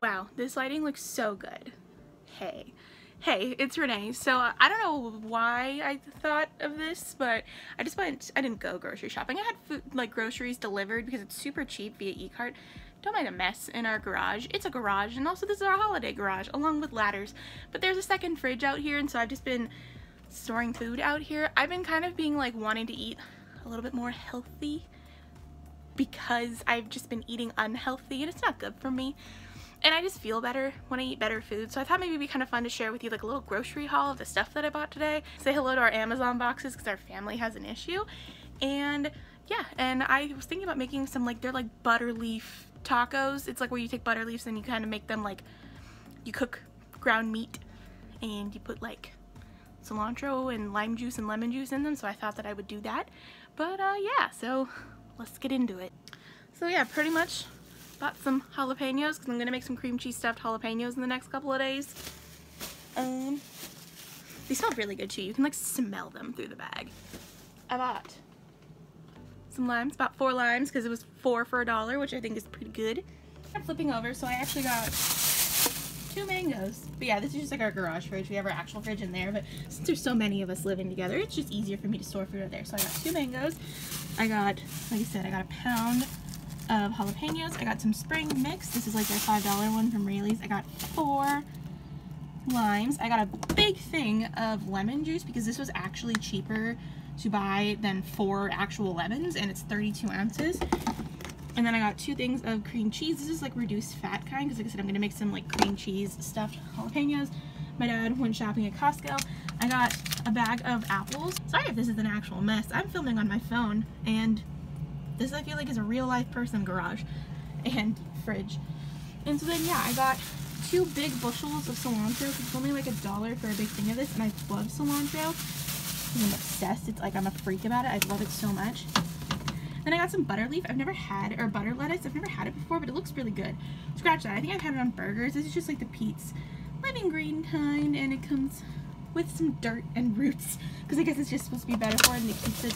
Wow, this lighting looks so good. Hey. Hey, it's Renee. So I don't know why I thought of this, but I didn't go grocery shopping. I had food, like groceries delivered because it's super cheap via e-cart. Don't mind the mess in our garage. It's a garage, and also this is our holiday garage, along with ladders. But there's a second fridge out here, and so I've just been storing food out here. I've been kind of being like wanting to eat a little bit more healthy because I've just been eating unhealthy, and it's not good for me. And I just feel better when I eat better food, so I thought maybe it'd be kind of fun to share with you like a little grocery haul of the stuff that I bought today. Say hello to our Amazon boxes because our family has an issue. And yeah, and I was thinking about making some they're like butter leaf tacos. It's like where you take butter leaves and you kind of make them like, you cook ground meat and you put like cilantro and lime juice and lemon juice in them, so I thought that I would do that. But yeah, so let's get into it. So yeah, pretty much bought some jalapenos because I'm gonna make some cream cheese stuffed jalapenos in the next couple of days. They smell really good too. You can like smell them through the bag. I bought some limes, about 4 limes because it was 4 for $1, which I think is pretty good. I'm flipping over, so I actually got 2 mangoes. But yeah, this is just like our garage fridge. We have our actual fridge in there, but since there's so many of us living together, it's just easier for me to store food out there. So I got 2 mangoes. I got, like I said, I got a pound of jalapenos. I got some spring mix. This is like their $5 one from Rayleigh's. I got 4 limes. I got a big thing of lemon juice because this was actually cheaper to buy than 4 actual lemons, and it's 32 ounces. And then I got 2 things of cream cheese. This is like reduced fat kind because like I said, I'm gonna make some like cream cheese stuffed jalapenos. My dad went shopping at Costco. I got a bag of apples. Sorry if this is an actual mess. I'm filming on my phone, and this I feel like is a real life person garage and fridge. And so then yeah, I got 2 big bushels of cilantro because it's only like $1 for a big thing of this, and I love cilantro. I'm obsessed. It's like I'm a freak about it. I love it so much. Then I got some butter leaf. I've never had, or butter lettuce. I've never had it before, but it looks really good. Scratch that. I think I've had it on burgers. This is just like the Pete's Living Green kind, and it comes with some dirt and roots because I guess it's just supposed to be better for it, and it keeps it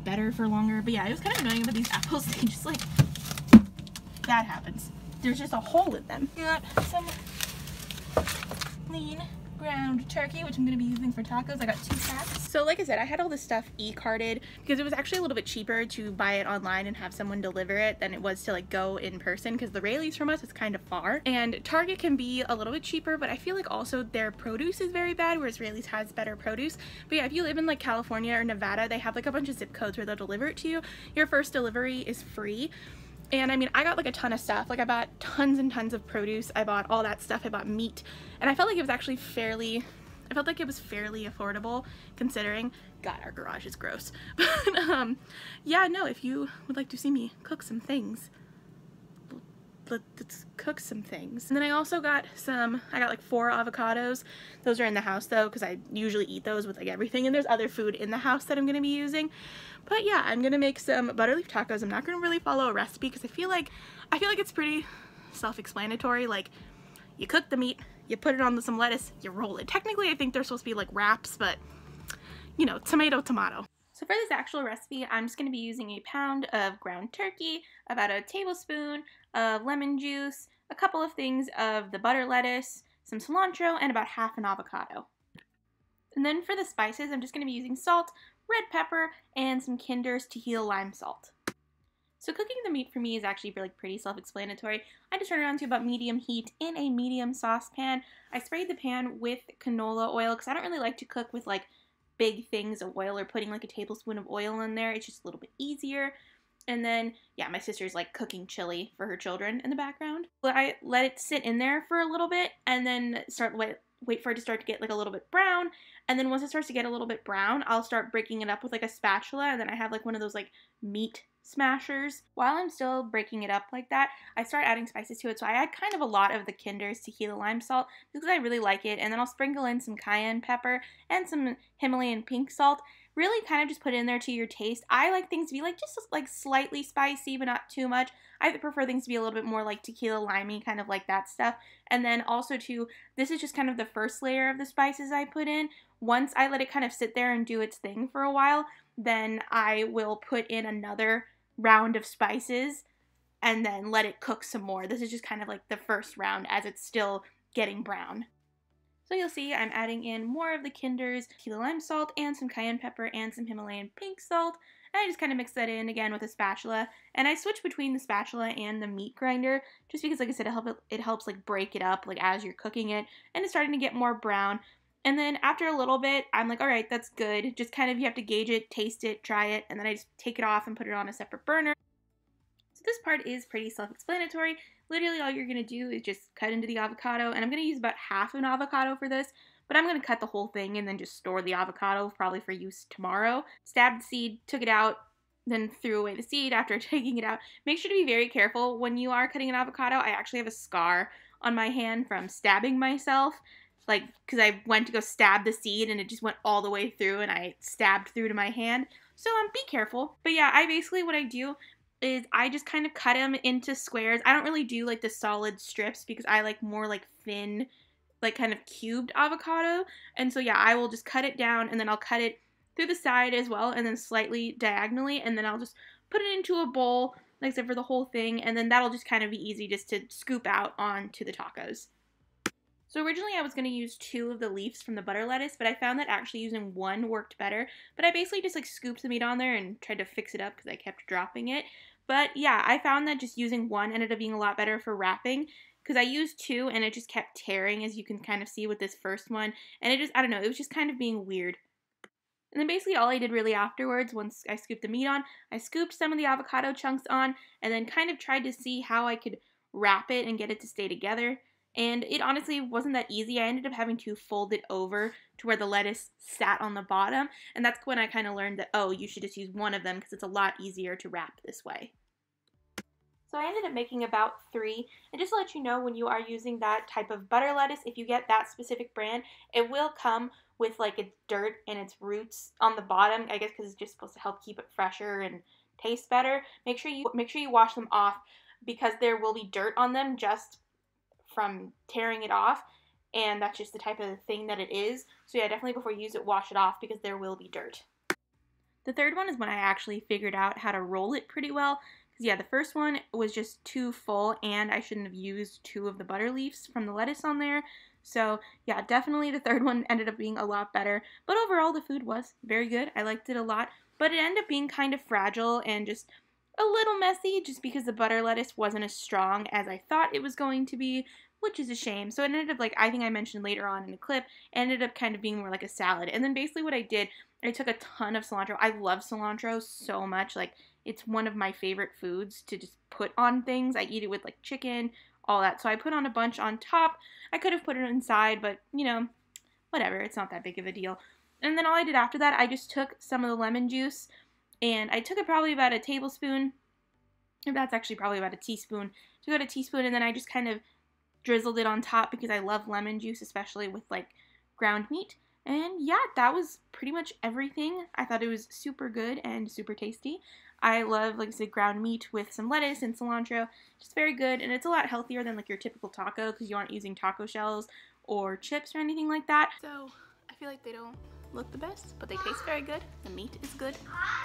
better for longer. But yeah, it was kind of annoying about these apples. They just like, that happens. There's just a hole in them. Got some lean ground turkey, which I'm going to be using for tacos. I got 2 packs. So like I said, I had all this stuff e-carted because it was actually a little bit cheaper to buy it online and have someone deliver it than it was to like go in person because the Rayleigh's from us is kind of far, and Target can be a little bit cheaper, but I feel like also their produce is very bad, whereas Rayleigh's has better produce. But yeah, if you live in like California or Nevada, they have like a bunch of zip codes where they'll deliver it to you. Your first delivery is free. And I mean, I got like a ton of stuff. Like I bought tons and tons of produce. I bought all that stuff. I bought meat. And I felt like it was actually fairly affordable considering, God, our garage is gross. But yeah, no, if you would like to see me cook some things, let's cook some things. And then I also got like 4 avocados. Those are in the house though, because I usually eat those with like everything, and there's other food in the house that I'm gonna be using. But yeah, I'm gonna make some butter leaf tacos. I'm not gonna really follow a recipe because I feel like it's pretty self-explanatory. Like, you cook the meat, you put it on some lettuce, you roll it. Technically I think they're supposed to be like wraps, but you know, tomato. So for this actual recipe, I'm just going to be using a pound of ground turkey, about a tablespoon of lemon juice, a couple of things of the butter lettuce, some cilantro, and about half an avocado. And then for the spices, I'm just going to be using salt, red pepper, and some Kinder's Tahitian lime salt. So cooking the meat for me is actually really pretty self-explanatory. I just turn it on to about medium heat in a medium saucepan. I sprayed the pan with canola oil because I don't really like to cook with like big things of oil or putting like a tablespoon of oil in there. It's just a little bit easier. And then, yeah, my sister's like cooking chili for her children in the background. But I let it sit in there for a little bit and then wait for it to start to get like a little bit brown. And then once it starts to get a little bit brown, I'll start breaking it up with like a spatula, and then I have like one of those like meat smashers. While I'm still breaking it up like that, I start adding spices to it. So I add kind of a lot of the Kinder's Tahitian lime salt because I really like it, and then I'll sprinkle in some cayenne pepper and some Himalayan pink salt. Really kind of just put it in there to your taste. I like things to be like just like slightly spicy, but not too much. I prefer things to be a little bit more like tequila limey, kind of like that stuff. And then also too, this is just kind of the first layer of the spices I put in. Once I let it kind of sit there and do its thing for a while, then I will put in another round of spices and then let it cook some more. This is just kind of like the first round as it's still getting brown. So you'll see I'm adding in more of the Kinder's key lime salt and some cayenne pepper and some Himalayan pink salt. And I just kind of mix that in again with a spatula. And I switch between the spatula and the meat grinder just because, like I said, it helps like break it up like as you're cooking it. And it's starting to get more brown. And then after a little bit, I'm like, all right, that's good. Just kind of, you have to gauge it, taste it, try it. And then I just take it off and put it on a separate burner. So this part is pretty self-explanatory. Literally all you're going to do is just cut into the avocado, and I'm going to use about half an avocado for this, but I'm going to cut the whole thing and then just store the avocado probably for use tomorrow. Stabbed the seed, took it out, then threw away the seed after taking it out. Make sure to be very careful when you are cutting an avocado. I actually have a scar on my hand from stabbing myself, like because I went to go stab the seed and it just went all the way through and I stabbed through to my hand. So be careful. But yeah, what I do is I just kind of cut them into squares. I don't really do like the solid strips because I like more like thin, like kind of cubed avocado. And so yeah, I will just cut it down and then I'll cut it through the side as well and then slightly diagonally, and then I'll just put it into a bowl, like I said, for the whole thing, and then that'll just kind of be easy just to scoop out onto the tacos. So originally I was going to use 2 of the leaves from the butter lettuce, but I found that actually using 1 worked better. But I basically just like scooped the meat on there and tried to fix it up because I kept dropping it. But yeah, I found that just using 1 ended up being a lot better for wrapping because I used 2 and it just kept tearing, as you can kind of see with this first one. And it just, I don't know, it was just kind of being weird. And then basically all I did really afterwards, once I scooped the meat on, I scooped some of the avocado chunks on and then kind of tried to see how I could wrap it and get it to stay together. And it honestly wasn't that easy. I ended up having to fold it over to where the lettuce sat on the bottom. And that's when I kind of learned that, oh, you should just use 1 of them because it's a lot easier to wrap this way. So I ended up making about 3. And just to let you know, when you are using that type of butter lettuce, if you get that specific brand, it will come with like its dirt and its roots on the bottom, I guess because it's just supposed to help keep it fresher and taste better. Make sure you wash them off because there will be dirt on them just from tearing it off, and that's just the type of thing that it is. So yeah, definitely before you use it, wash it off because there will be dirt. The third one is when I actually figured out how to roll it pretty well. Because yeah, the first one was just too full and I shouldn't have used 2 of the butter leaves from the lettuce on there. So yeah, definitely the third one ended up being a lot better. But overall, the food was very good. I liked it a lot. But it ended up being kind of fragile and just a little messy just because the butter lettuce wasn't as strong as I thought it was going to be, which is a shame. So it ended up, like I think I mentioned later on in the clip, ended up kind of being more like a salad. And then basically what I did, I took a ton of cilantro. I love cilantro so much. Like, it's one of my favorite foods to just put on things. I eat it with like chicken, all that. So I put on a bunch on top. I could have put it inside, but you know, whatever. It's not that big of a deal. And then all I did after that, I just took some of the lemon juice and I took it probably about a tablespoon. That's actually probably about a teaspoon. So I got a teaspoon and then I just kind of drizzled it on top because I love lemon juice, especially with like ground meat. And yeah, that was pretty much everything. I thought it was super good and super tasty. I love, like I said, ground meat with some lettuce and cilantro. Just very good, and it's a lot healthier than like your typical taco because you aren't using taco shells or chips or anything like that. So I feel like they don't look the best, but they taste very good. The meat is good.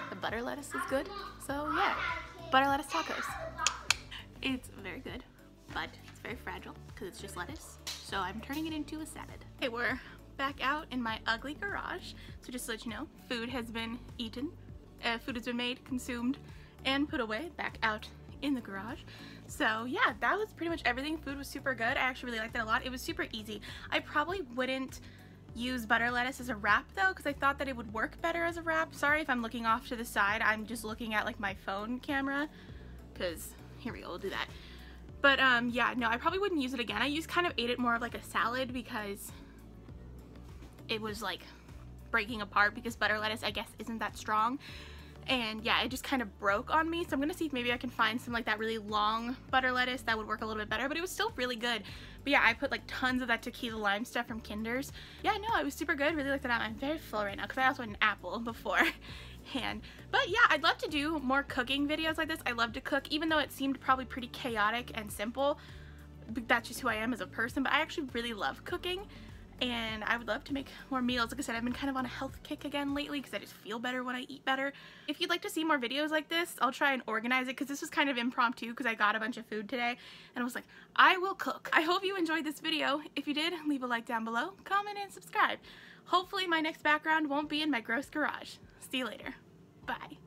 The butter lettuce is good. So yeah, butter lettuce tacos. It's very good, but it's very fragile because it's just lettuce. So I'm turning it into a salad. Okay, we're back out in my ugly garage. So just to let you know, food has been eaten. Food has been made, consumed, and put away back out in the garage. So yeah, that was pretty much everything. Food was super good. I actually really liked it a lot. It was super easy. I probably wouldn't use butter lettuce as a wrap though, because I thought that it would work better as a wrap. Sorry if I'm looking off to the side. I'm just looking at like my phone camera, because here we go, we'll do that. But yeah, no, I probably wouldn't use it again. I kind of ate it more of like a salad because it was like breaking apart because butter lettuce, I guess, isn't that strong. And yeah, it just kind of broke on me. So I'm gonna see if maybe I can find some like that really long butter lettuce that would work a little bit better, but it was still really good. But yeah, I put like tons of that tequila lime stuff from Kinder's. Yeah, no, it was super good. Really liked it out. I'm very full right now because I also had an apple beforehand. But yeah, I'd love to do more cooking videos like this. I love to cook, even though it seemed probably pretty chaotic and simple. That's just who I am as a person, but I actually really love cooking. and I would love to make more meals. Like I said, I've been kind of on a health kick again lately because I just feel better when I eat better. If you'd like to see more videos like this, I'll try and organize it because this was kind of impromptu because I got a bunch of food today and I was like, I will cook. I hope you enjoyed this video. If you did, leave a like down below, comment, and subscribe. Hopefully my next background won't be in my gross garage. See you later. Bye.